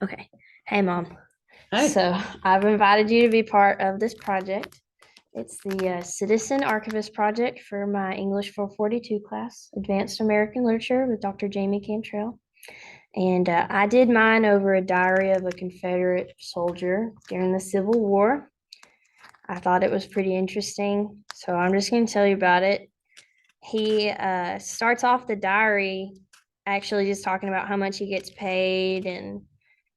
Okay. Hey, Mom. Hey, So I've invited you to be part of this project. It's the Citizen Archivist project for my English 442 class, Advanced American Literature with Dr. Jamie Cantrell. And I did mine over a diary of a Confederate soldier during the Civil War. I thought it was pretty interesting. So I'm just going to tell you about it. He starts off the diary actually just talking about how much he gets paid and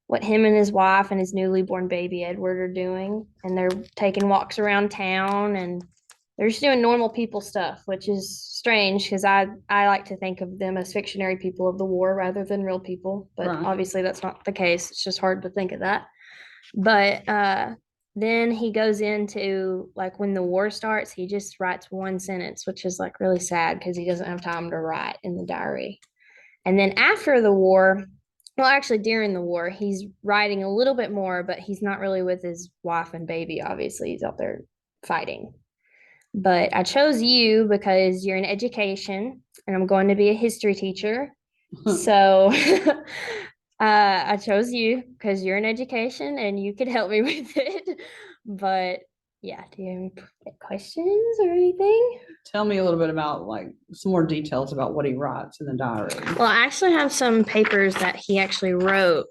what him and his wife and his newly born baby Edward are doing. And they're taking walks around town and they're just doing normal people stuff, which is strange because I like to think of them as fictionary people of the war rather than real people. But right. obviously that's not the case. It's just hard to think of that. But then he goes into like when the war starts, he just writes one sentence, which is like really sad because he doesn't have time to write in the diary. And then after the war, well, actually during the war, he's writing a little bit more, but he's not really with his wife and baby. Obviously, he's out there fighting. But I chose you because you're in education and I'm going to be a history teacher. So I chose you because you're in education and you could help me with it. But yeah, do you have any questions or anything? Tell me a little bit about like some more details about what he writes in the diary. Well, I actually have some papers that he actually wrote.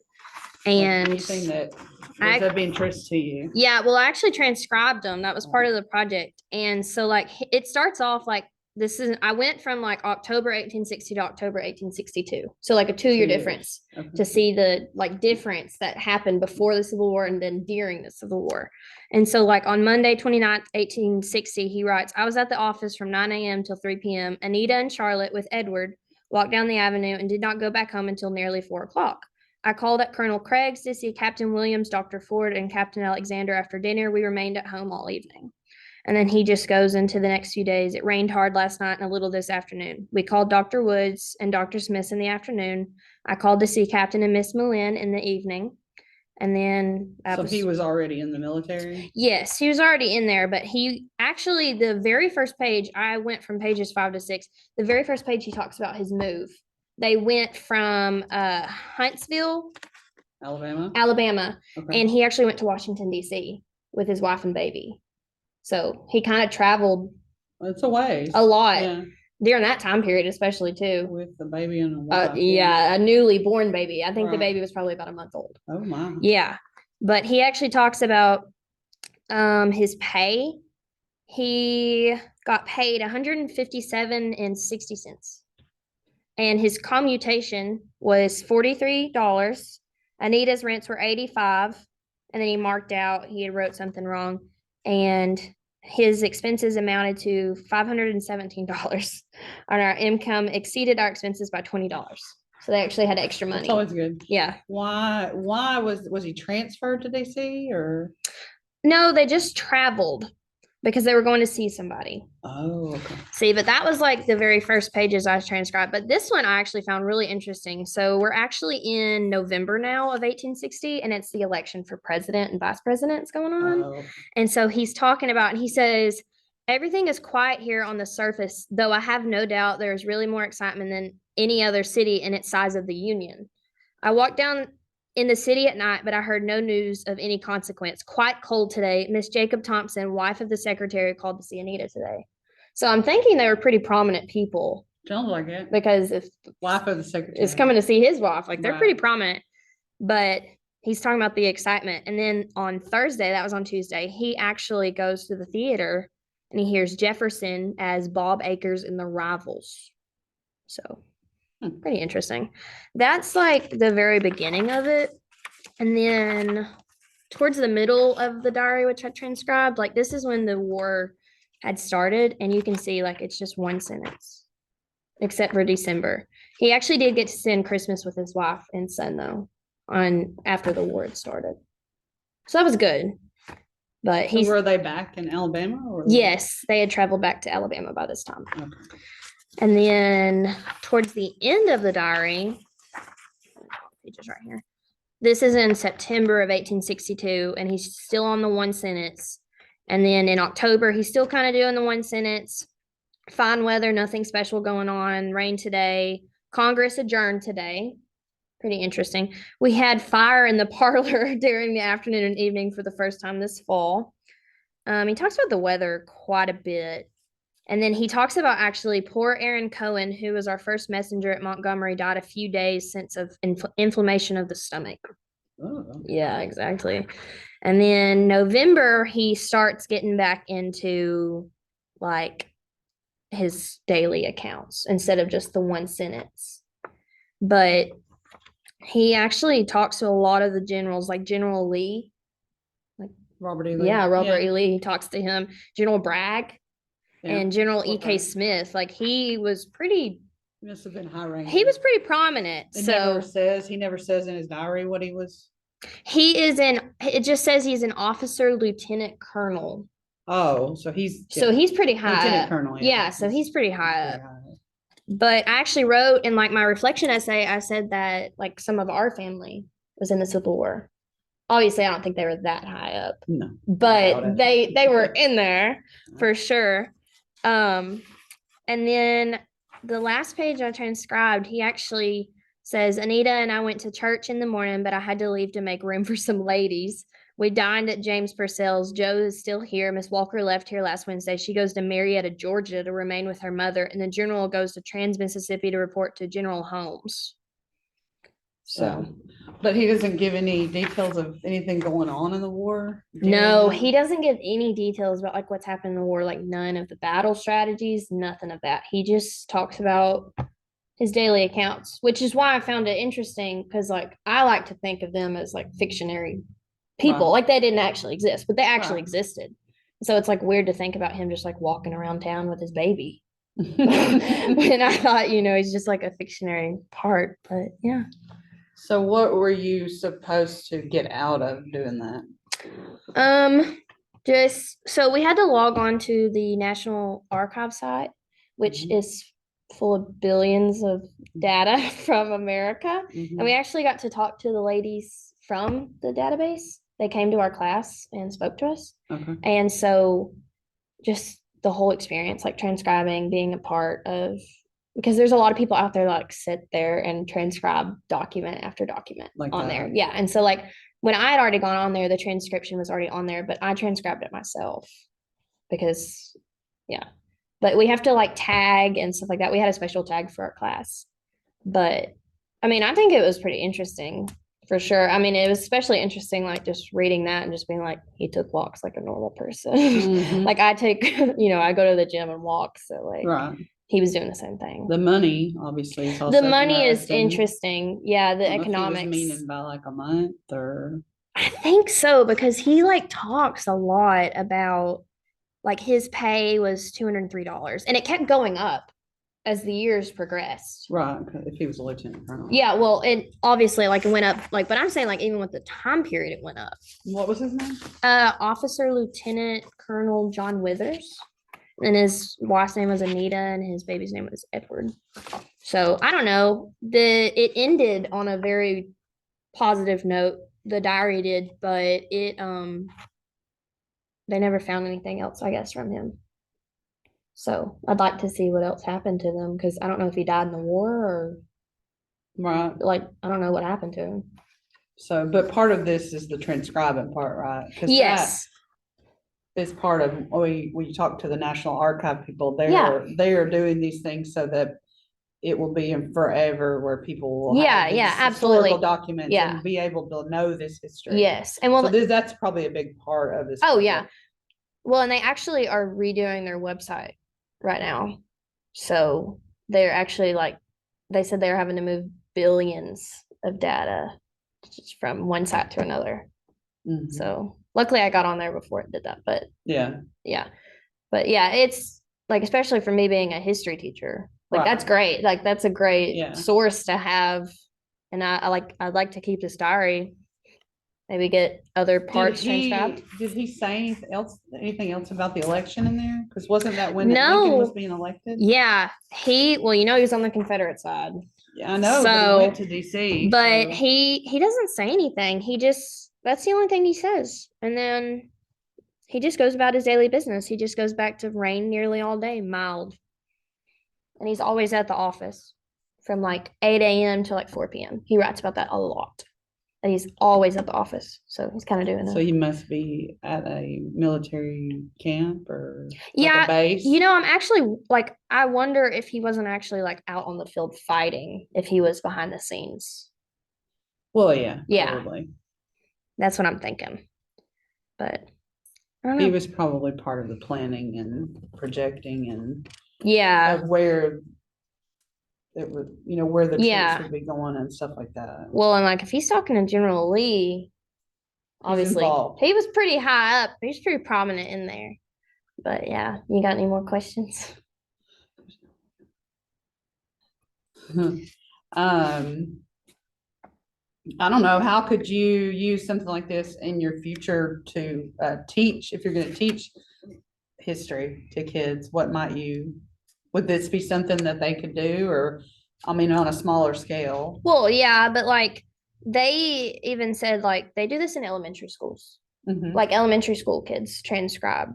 Like And anything that I, was of interest to you. yeah, well, I actually transcribed them. That was part of the project. And so, like, it starts off like this is, I went from like October 1860 to October 1862. So, like, a 2 year difference to see the like difference that happened before the Civil War and then during the Civil War. And so, like, on Monday, 29th, 1860, he writes, I was at the office from 9 a.m. till 3 p.m. Anita and Charlotte with Edward walked down the avenue and did not go back home until nearly 4 o'clock. I called at Colonel Craig's to see Captain Williams, Dr. Ford, and Captain Alexander after dinner. We remained at home all evening. And then he just goes into the next few days. It rained hard last night and a little this afternoon. We called Dr. Woods and Dr. Smith in the afternoon. I called to see Captain and Miss Malin in the evening. And then So he was already in the military? Yes, he was already in there, but he actually, the very first page, I went from pages 5 to 6. The very first page, he talks about his move. They went from Huntsville, Alabama. Okay. And he actually went to Washington, D.C. with his wife and baby. So he kind of traveled It's a ways. a lot during that time period, especially too. With the baby and a wife. Yeah, a newly born baby. I think the baby was probably about a month old. Oh my. Yeah. But he actually talks about his pay. He got paid 157 and 60 cents. And his commutation was $43. Anita's rents were 85. And then he marked out, he had wrote something wrong. And his expenses amounted to $517. And our income exceeded our expenses by $20. So they actually had extra money. That's always good. Yeah. Why was he transferred to DC or? No, they just traveled because they were going to see somebody. Oh, okay. See, but that was like the very first pages I transcribed. But this one I actually found really interesting. So we're actually in November now of 1860, and it's the election for president and vice presidents going on. Oh. And so he's talking about, and he says, everything is quiet here on the surface, though I have no doubt there's really more excitement than any other city in its size of the Union. I walked down in the city at night, but I heard no news of any consequence. Quite cold today. Miss Jacob Thompson, wife of the secretary, called to see Anita today. So I'm thinking they were pretty prominent people. Sounds like it. Because if wife of the secretary is coming to see his wife, like they're pretty prominent. But he's talking about the excitement. And then on Thursday, that was on Tuesday, he actually goes to the theater and he hears Jefferson as Bob Acres in The Rivals. So pretty interesting. That's like the very beginning of it. And then towards the middle of the diary, which I transcribed, like this is when the war had started. And you can see like it's just one sentence, except for December. He actually did get to spend Christmas with his wife and son though, on after the war had started. So that was good. But so were they back in Alabama? Or yes, they had traveled back to Alabama by this time. Okay. And then towards the end of the diary, pages right here. This is in September of 1862, and he's still on the one sentence. And then in October, he's still kind of doing the one sentence. Fine weather, nothing special going on. Rain today. Congress adjourned today. pretty interesting. We had fire in the parlor during the afternoon and evening for the first time this fall. He talks about the weather quite a bit. And then he talks about actually poor Aaron Cohen, who was our first messenger at Montgomery, died a few days since of inflammation of the stomach. Oh, Yeah, exactly. And then November, he starts getting back into like his daily accounts instead of just the one sentence. But he actually talks to a lot of the generals, like General Lee. Robert E. Lee. Yeah, Robert E. Lee. He talks to him, General Bragg, Yeah. and General Poor E.K. Bragg. Smith. Like he was pretty, He must have been high ranking. he was pretty prominent. He So never says in his diary what he was. he is it just says he's an officer, lieutenant colonel. Oh, so he's So he's pretty high Lieutenant up. Colonel. Yeah, so he's pretty high very up. high. But I actually wrote in like my reflection essay, I said that like some of our family was in the Civil War. Obviously, I don't think they were that high up, No, but they were in there for sure. And then the last page I transcribed, he actually says, Anita and I went to church in the morning, but I had to leave to make room for some ladies. We dined at James Purcell's. Joe is still here. Miss Walker left here last Wednesday. She goes to Marietta, Georgia to remain with her mother. And the general goes to Trans Mississippi to report to General Holmes. So, but he doesn't give any details of anything going on in the war. No, he doesn't give any details about like what's happened in the war, like none of the battle strategies, nothing of that. He just talks about his daily accounts, which is why I found it interesting because like I like to think of them as like fictionary people, Right. like they didn't actually exist, but they actually Right. existed. So it's like weird to think about him just like walking around town with his baby. When I thought, he's just like a fictionary part, but yeah. So what were you supposed to get out of doing that? Just so we had to log on to the National Archive site, which is full of billions of data from America. And we actually got to talk to the ladies from the database. They came to our class and spoke to us. Okay. And so just the whole experience, like transcribing, being a part of, because there's a lot of people out there that like sit there and transcribe document after document Like on that. there. Yeah. And so like when I had already gone on there, the transcription was already on there, but I transcribed it myself because yeah. But we have to like tag and stuff like that. We had a special tag for our class. But I mean, I think it was pretty interesting for sure. I mean, it was especially interesting, like just reading that and just being like, he took walks like a normal person. Like I take, I go to the gym and walk. So like Right. he was doing the same thing. The money obviously is also The money is interesting. interesting. Yeah, the I don't know if he was economics. meaning by like a month or I think so because he like talks a lot about like his pay was $203 and it kept going up as the years progressed. right. If he was a lieutenant colonel. Yeah, well, it obviously like it went up like, but I'm saying like even with the time period, it went up. What was his name? Officer Lieutenant Colonel John Withers, and his wife's name was Anita, and his baby's name was Edward. So I don't know. It ended on a very positive note. The diary did, but they never found anything else, I guess, from him. So I'd like to see what else happened to them because I don't know if he died in the war or Right. like I don't know what happened to him. So, but part of this is the transcribing part, right? Yes. That is part of when you talk to the National Archive people, they are doing these things so that it will be in forever where people will have these absolutely historical documents Yeah. and be able to know this history. Yes. And well, so that's probably a big part of this. Oh project. yeah. Well, and they actually are redoing their website right now. So they're actually like they said they're having to move billions of data just from one site to another. So luckily I got on there before it did that, but yeah. But yeah, it's like especially for me being a history teacher, like that's great. Like that's a great source to have. And I'd like to keep this diary. Maybe get other parts transcribed. Did he say anything else about the election in there? Because wasn't that when Lincoln was being elected? Yeah, he was on the Confederate side. Yeah, I know. But he went to DC. But he doesn't say anything. That's the only thing he says, and then he just goes about his daily business. He just goes back to rain nearly all day, mild, and he's always at the office. from like 8 a.m. to like 4 p.m. He writes about that a lot. And he's always at the office. So he's kind of doing So that. he must be at a military camp or like Yeah, a base. I'm actually like, I wonder if he wasn't actually like out on the field fighting, if he was behind the scenes. Well, yeah, Yeah. probably. That's what I'm thinking. But I don't He know. was probably part of the planning and projecting and Yeah. of where it would, where the troops Yeah. would be going and stuff like that. Well, and like if he's talking to General Lee, obviously involved. he was pretty high up. He's pretty prominent in there. But yeah, you got any more questions? Um, I don't know, how could you use something like this in your future to teach, if you're going to teach history to kids? Would this be something that they could do, or, I mean, on a smaller scale? Well, yeah, but like they even said like they do this in elementary schools. Mhm. Like elementary school kids transcribe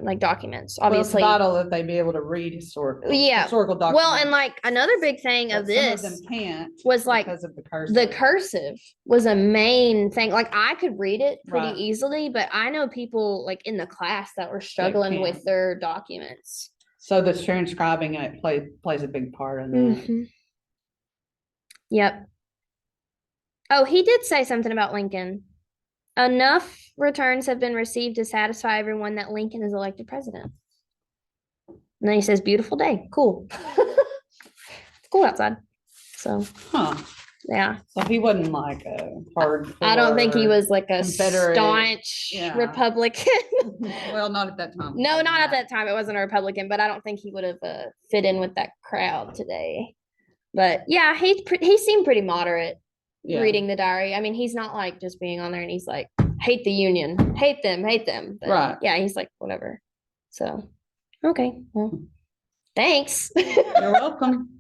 like documents. Well, it's Obviously, vital that they be able to read historical yeah. documents. Well, and like another big thing But of some of them this can't was like because of the cursive. the cursive was a main thing. Like I could read it pretty Right. easily, but I know people like in the class that were struggling with can't. their documents. So the transcribing it plays a big part in that. Mhm. Yep. Oh, he did say something about Lincoln. Enough returns have been received to satisfy everyone that Lincoln is elected president. And then he says, beautiful day. Cool. It's cool outside. So, Huh. yeah. So he wasn't like a hardcore. I don't think he was like a Confederate. staunch Yeah. Republican. Well, not at that time. No, not at that time. It wasn't a Republican, but I don't think he would have fit in with that crowd today. But yeah, he seemed pretty moderate Yeah. reading the diary. I mean, he's not like just being on there and he's like, hate the Union, hate them, hate them. But Right. yeah, he's like, whatever. So, okay. Well, thanks. You're welcome.